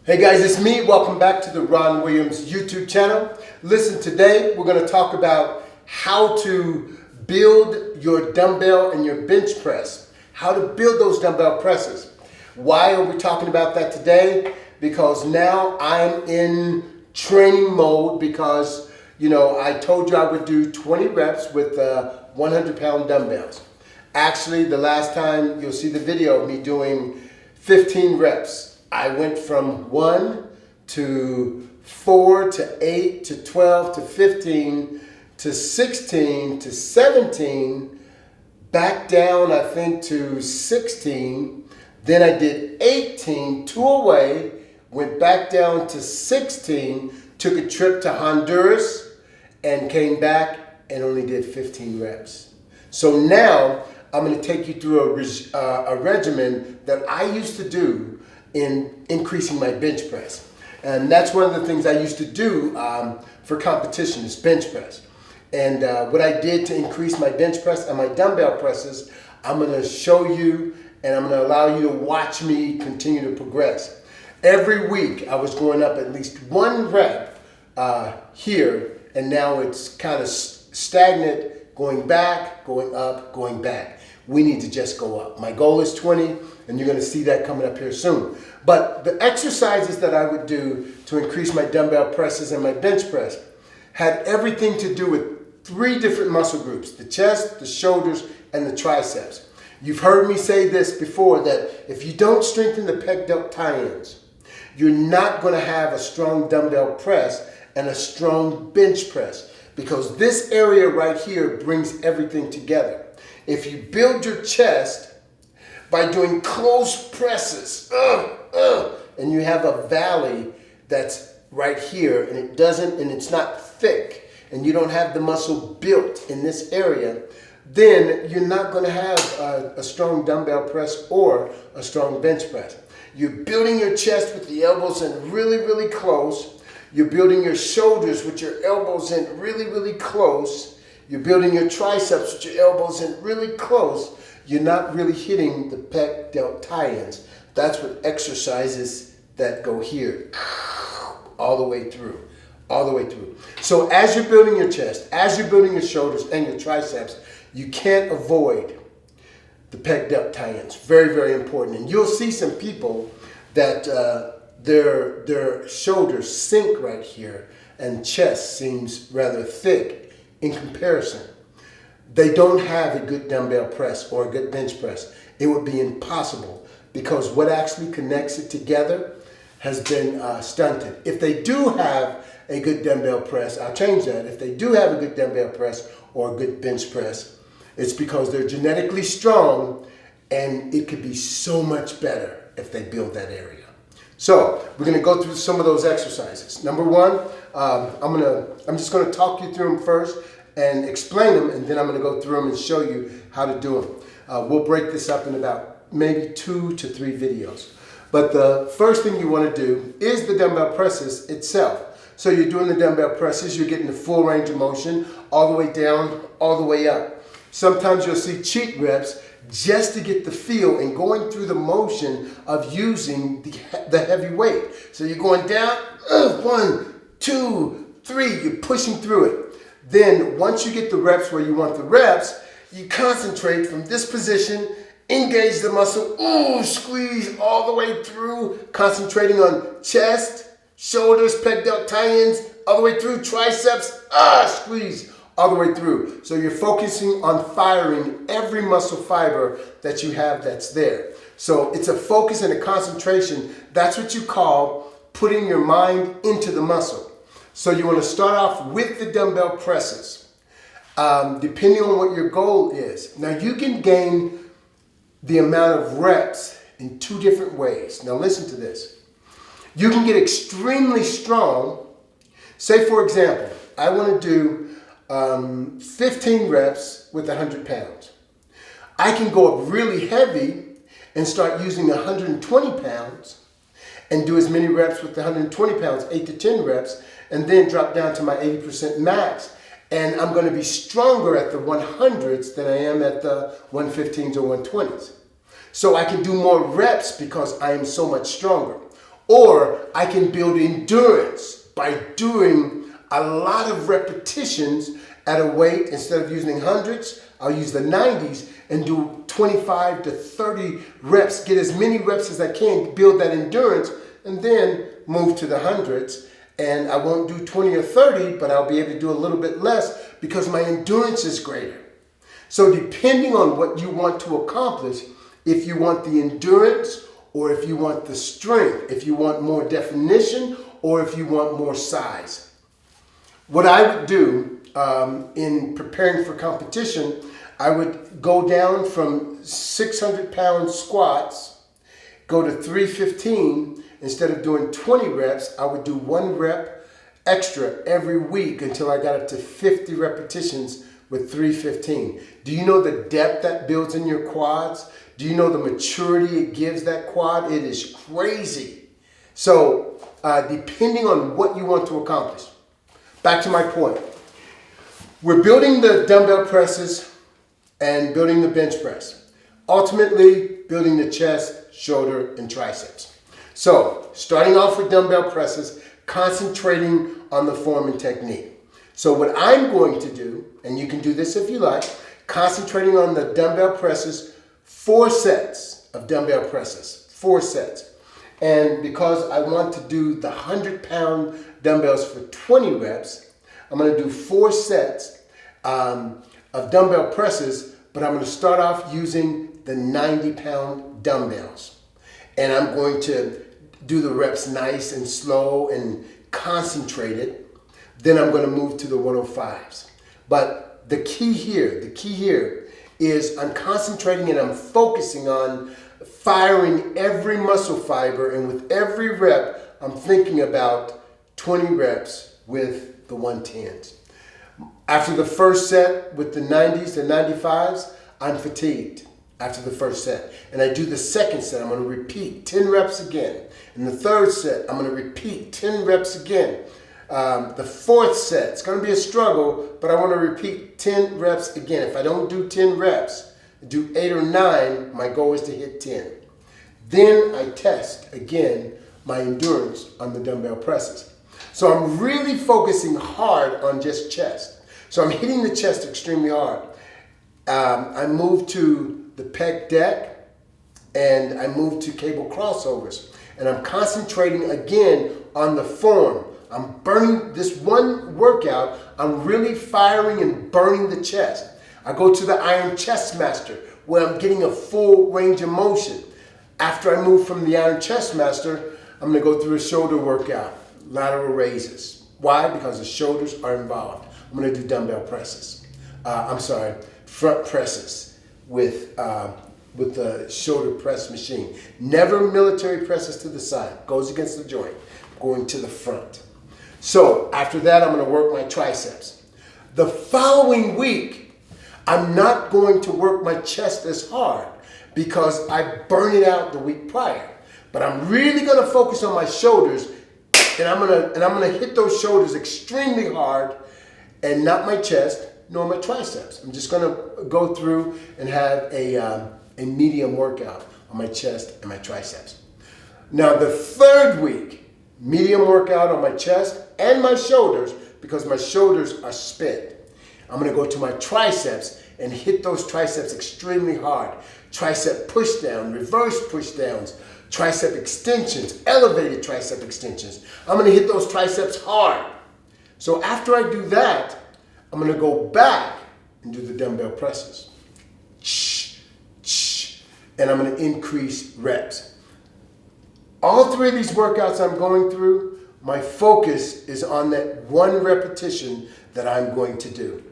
Hey guys, it's me. Welcome back to the Ron Williams YouTube channel. Listen, today we're going to talk about how to build your dumbbell and your bench press. How to build those dumbbell presses. Why are we talking about that today? Because now I'm in training mode because, I told you I would do 20 reps with 100-pound dumbbells. Actually, the last time you'll see the video of me doing 15 reps. I went from 1 to 4 to 8 to 12 to 15 to 16 to 17, back down I think to 16, then I did 18, 2 away, went back down to 16, took a trip to Honduras and came back and only did 15 reps. So now I'm going to take you through a regimen that I used to do in increasing my bench press. And that's one of the things I used to do for competition is bench press. And what I did to increase my bench press and my dumbbell presses, I'm gonna show you and I'm gonna allow you to watch me continue to progress. Every week I was going up at least 1 rep here, and now it's kind of stagnant, going back, going up, going back. We need to just go up. My goal is 20, and you're going to see that coming up here soon. But the exercises that I would do to increase my dumbbell presses and my bench press had everything to do with 3 different muscle groups: the chest, the shoulders, and the triceps. You've heard me say this before, that if you don't strengthen the pec delt tie-ins, you're not going to have a strong dumbbell press and a strong bench press, because this area right here brings everything together. If you build your chest by doing close presses, and you have a valley that's right here, and it's not thick, and you don't have the muscle built in this area, then you're not going to have a strong dumbbell press or a strong bench press. You're building your chest with the elbows in really, really close. You're building your shoulders with your elbows in really, really close. You're building your triceps with your elbows in really close. You're not really hitting the pec delt tie-ins. That's what exercises that go here, all the way through, all the way through. So as you're building your chest, as you're building your shoulders and your triceps, you can't avoid the pec delt tie-ins. Very, very important. And you'll see some people that their shoulders sink right here and chest seems rather thick. In comparison, they don't have a good dumbbell press or a good bench press. It would be impossible, because what actually connects it together has been stunted. If they do have a good dumbbell press, I'll change that. If they do have a good dumbbell press or a good bench press, it's because they're genetically strong, and it could be so much better if they build that area. So we're going to go through some of those exercises. Number 1, I'm just going to talk you through them first and explain them, and then I'm going to go through them and show you how to do them. We'll break this up in about maybe 2 to 3 videos. But the first thing you want to do is the dumbbell presses itself. So you're doing the dumbbell presses, you're getting the full range of motion, all the way down, all the way up. Sometimes you'll see cheat reps just to get the feel and going through the motion of using the heavy weight. So you're going down, 1, 2, 3, you're pushing through it. Then once you get the reps where you want the reps, you concentrate from this position, engage the muscle, squeeze all the way through, concentrating on chest, shoulders, pec delt tie-ins, all the way through, triceps, squeeze all the way through. So you're focusing on firing every muscle fiber that you have that's there. So it's a focus and a concentration. That's what you call putting your mind into the muscle. So you want to start off with the dumbbell presses, depending on what your goal is. Now you can gain the amount of reps in 2 different ways. Now listen to this. You can get extremely strong. Say for example, I want to do 15 reps with 100 pounds. I can go up really heavy and start using 120 pounds and do as many reps with the 120 pounds, 8 to 10 reps, and then drop down to my 80% max. And I'm going to be stronger at the 100s than I am at the 115s or 120s. So I can do more reps because I am so much stronger. Or I can build endurance by doing a lot of repetitions at a weight. Instead of using hundreds, I'll use the 90s and do 25 to 30 reps, get as many reps as I can, build that endurance, and then move to the hundreds. And I won't do 20 or 30, but I'll be able to do a little bit less because my endurance is greater. So depending on what you want to accomplish, if you want the endurance or if you want the strength, if you want more definition or if you want more size. What I would do in preparing for competition, I would go down from 600-pound squats, go to 315. Instead of doing 20 reps, I would do 1 rep extra every week until I got up to 50 repetitions with 315. Do you know the depth that builds in your quads? Do you know the maturity it gives that quad? It is crazy. So depending on what you want to accomplish, back to my point. We're building the dumbbell presses and building the bench press. Ultimately, building the chest, shoulder, and triceps. So, starting off with dumbbell presses, concentrating on the form and technique. So what I'm going to do, and you can do this if you like, concentrating on the dumbbell presses, 4 sets of dumbbell presses, 4 sets. And because I want to do the 100-pound dumbbells for 20 reps, I'm going to do 4 sets of dumbbell presses, but I'm going to start off using the 90-pound dumbbells. And I'm going to do the reps nice and slow and concentrated. Then I'm going to move to the 105s. But the key here is I'm concentrating and I'm focusing on firing every muscle fiber, and with every rep, I'm thinking about 20 reps with the 110s. After the first set with the 90s, the 95s, I'm fatigued after the first set. And I do the second set, I'm going to repeat 10 reps again. In the third set, I'm going to repeat 10 reps again. The fourth set, it's going to be a struggle, but I want to repeat 10 reps again. If I don't do 10 reps, do 8 or 9, my goal is to hit 10. Then I test again my endurance on the dumbbell presses. So I'm really focusing hard on just chest. So I'm hitting the chest extremely hard. I move to the pec deck and I move to cable crossovers. And I'm concentrating again on the form. I'm burning this one workout. I'm really firing and burning the chest. I go to the Iron Chest Master where I'm getting a full range of motion. After I move from the Iron Chest Master, I'm going to go through a shoulder workout, lateral raises. Why? Because the shoulders are involved. I'm going to do dumbbell presses. Front presses with the shoulder press machine. Never military presses to the side. Goes against the joint. Going to the front. So after that, I'm going to work my triceps. The following week, I'm not going to work my chest as hard because I burn it out the week prior. But I'm really going to focus on my shoulders, and I'm going to hit those shoulders extremely hard, and not my chest nor my triceps. I'm just going to go through and have a medium workout on my chest and my triceps. Now the third week, medium workout on my chest and my shoulders because my shoulders are spent. I'm going to go to my triceps and hit those triceps extremely hard. Tricep push down, reverse push downs, tricep extensions, elevated tricep extensions. I'm going to hit those triceps hard. So after I do that, I'm going to go back and do the dumbbell presses. And I'm going to increase reps. All 3 of these workouts I'm going through, my focus is on that one repetition that I'm going to do.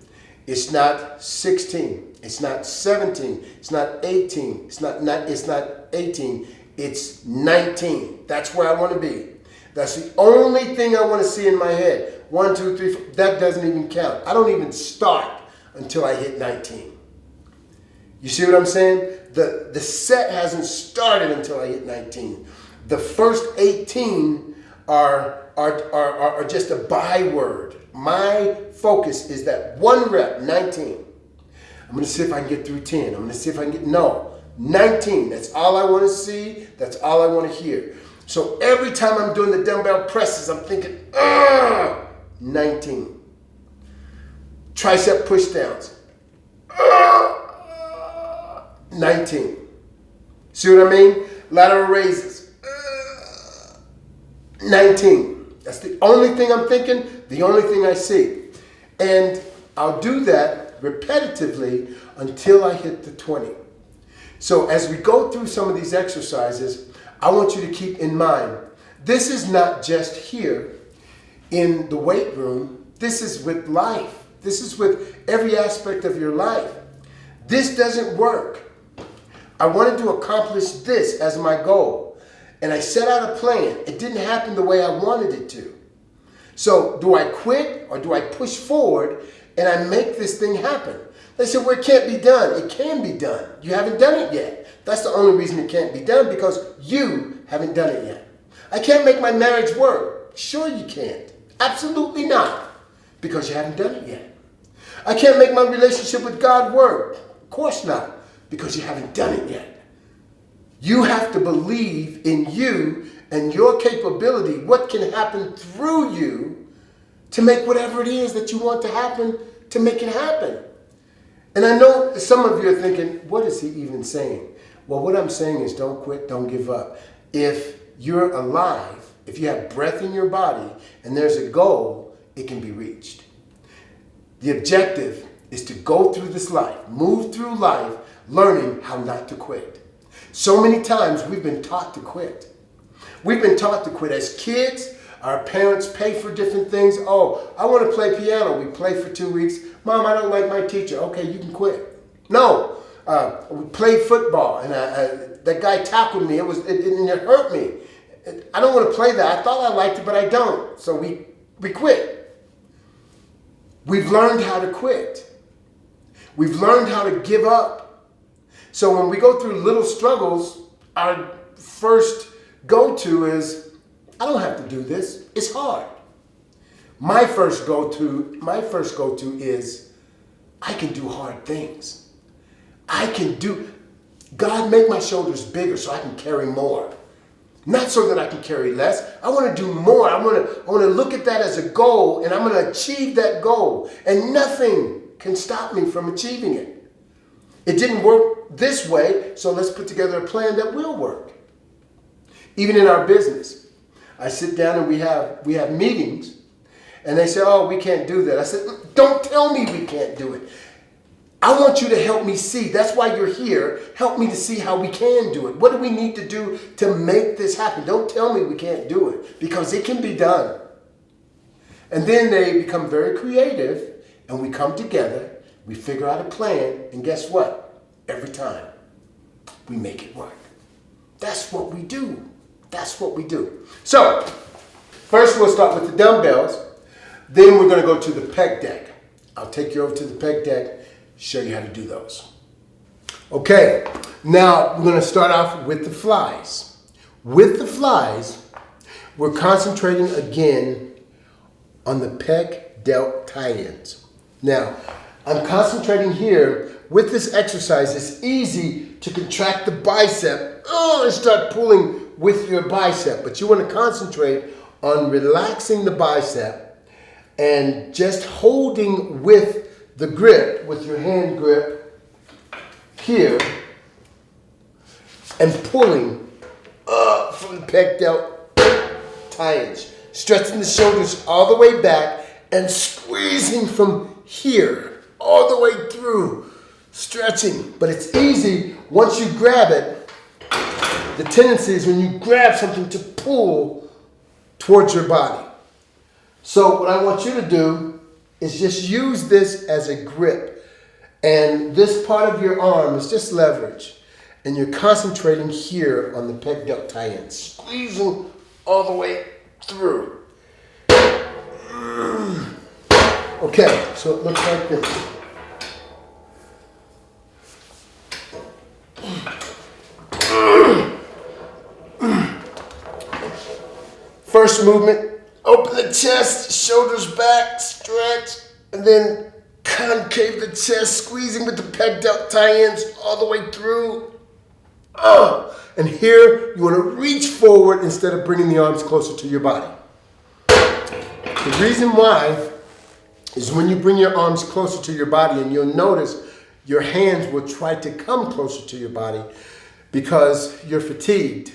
It's not 16, it's not 17, it's not 18, it's not 18, it's 19. That's where I want to be. That's the only thing I want to see in my head. 1, 2, 3, 4, that doesn't even count. I don't even start until I hit 19. You see what I'm saying? The set hasn't started until I hit 19. The first 18 are just a byword. My focus is that one rep, 19. I'm going to see if I can get through 10. I'm going to see if I can get, 19. That's all I want to see. That's all I want to hear. So every time I'm doing the dumbbell presses, I'm thinking, 19. Tricep push downs, 19. See what I mean? Lateral raises, 19. That's the only thing I'm thinking, the only thing I see. And I'll do that repetitively until I hit the 20. So as we go through some of these exercises, I want you to keep in mind, this is not just here in the weight room. This is with life. This is with every aspect of your life. This doesn't work. I wanted to accomplish this as my goal. And I set out a plan. It didn't happen the way I wanted it to. So do I quit or do I push forward and I make this thing happen? They said, well, it can't be done. It can be done. You haven't done it yet. That's the only reason it can't be done, because you haven't done it yet. I can't make my marriage work. Sure you can't. Absolutely not, because you haven't done it yet. I can't make my relationship with God work. Of course not, because you haven't done it yet. You have to believe in you and your capability, what can happen through you to make whatever it is that you want to happen, to make it happen. And I know some of you are thinking, what is he even saying? Well, what I'm saying is don't quit, don't give up. If you're alive, if you have breath in your body and there's a goal, it can be reached. The objective is to go through this life, move through life, learning how not to quit. So many times we've been taught to quit. We've been taught to quit. As kids, our parents pay for different things. Oh, I want to play piano. We play for 2 weeks. Mom, I don't like my teacher. Okay, you can quit. No, we played football, and that guy tackled me. It hurt me. I don't want to play that. I thought I liked it, but I don't. So we quit. We've learned how to quit. We've learned how to give up. So when we go through little struggles, our first go-to is, I don't have to do this. It's hard. My first go-to is, I can do hard things. God, make my shoulders bigger so I can carry more. Not so that I can carry less. I want to do more. I want to look at that as a goal, and I'm going to achieve that goal. And nothing can stop me from achieving it. It didn't work this way, so let's put together a plan that will work. Even in our business, I sit down and we have meetings, and they say, oh, we can't do that. I said, don't tell me we can't do it. I want you to help me see. That's why you're here. Help me to see how we can do it. What do we need to do to make this happen? Don't tell me we can't do it, because it can be done. And then they become very creative, and we come together, we figure out a plan, and guess what? Every time we make it work. That's what we do. That's what we do. So, first we'll start with the dumbbells. Then we're going to go to the pec deck. I'll take you over to the pec deck, show you how to do those. Okay, now we're going to start off with the flies. With the flies, we're concentrating again on the pec delt tie-ins. Now, I'm concentrating here. With this exercise, it's easy to contract the bicep and start pulling with your bicep, but you want to concentrate on relaxing the bicep and just holding with the grip, with your hand grip here, and pulling up from the pec delt tie-ins, stretching the shoulders all the way back and squeezing from here all the way through, stretching. But it's easy once you grab it. The tendency is when you grab something to pull towards your body. So what I want you to do is just use this as a grip. And this part of your arm is just leverage. And you're concentrating here on the pec delt tie-in, squeezing all the way through. Okay, so it looks like this. First movement, open the chest, shoulders back, stretch, and then concave the chest, squeezing with the pec delt tie-ins all the way through. And here, you want to reach forward instead of bringing the arms closer to your body. The reason why is when you bring your arms closer to your body, and you'll notice your hands will try to come closer to your body because you're fatigued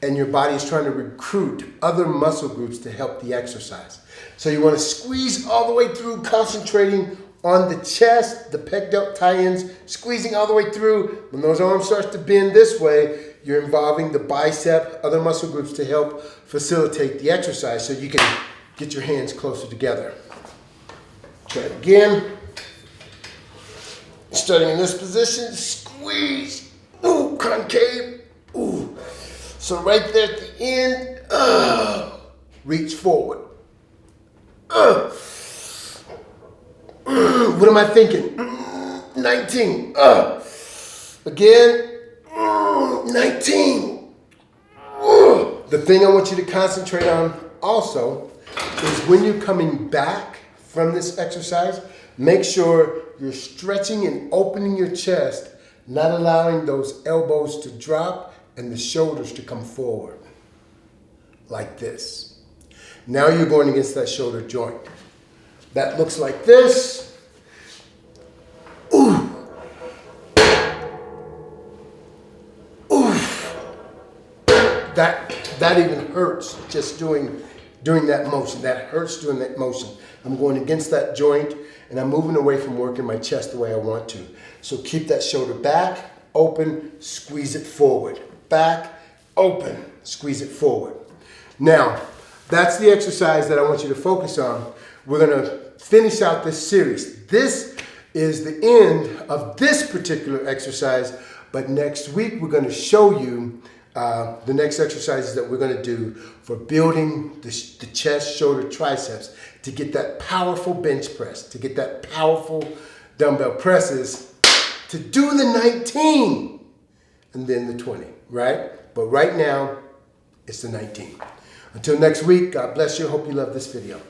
and your body is trying to recruit other muscle groups to help the exercise. So you want to squeeze all the way through, concentrating on the chest, the pec delt tie-ins, squeezing all the way through. When those arms start to bend this way, you're involving the bicep, other muscle groups to help facilitate the exercise so you can get your hands closer together. Try it again. Starting in this position, squeeze, ooh, concave, ooh. So right there at the end, reach forward. What am I thinking? 19. Again, 19. The thing I want you to concentrate on also is when you're coming back from this exercise, make sure you're stretching and opening your chest, not allowing those elbows to drop and the shoulders to come forward, like this. Now you're going against that shoulder joint. That looks like this. Ooh. Ooh. That even hurts just doing that motion. That hurts doing that motion. I'm going against that joint and I'm moving away from working my chest the way I want to. So keep that shoulder back, open, squeeze it forward. Back, open, squeeze it forward. Now, that's the exercise that I want you to focus on. We're going to finish out this series. This is the end of this particular exercise, but next week we're going to show you the next exercises that we're going to do for building the chest, shoulder, triceps to get that powerful bench press, to get that powerful dumbbell presses, to do the 19 and then the 20, right? But right now, it's the 19. Until next week, God bless you. Hope you love this video.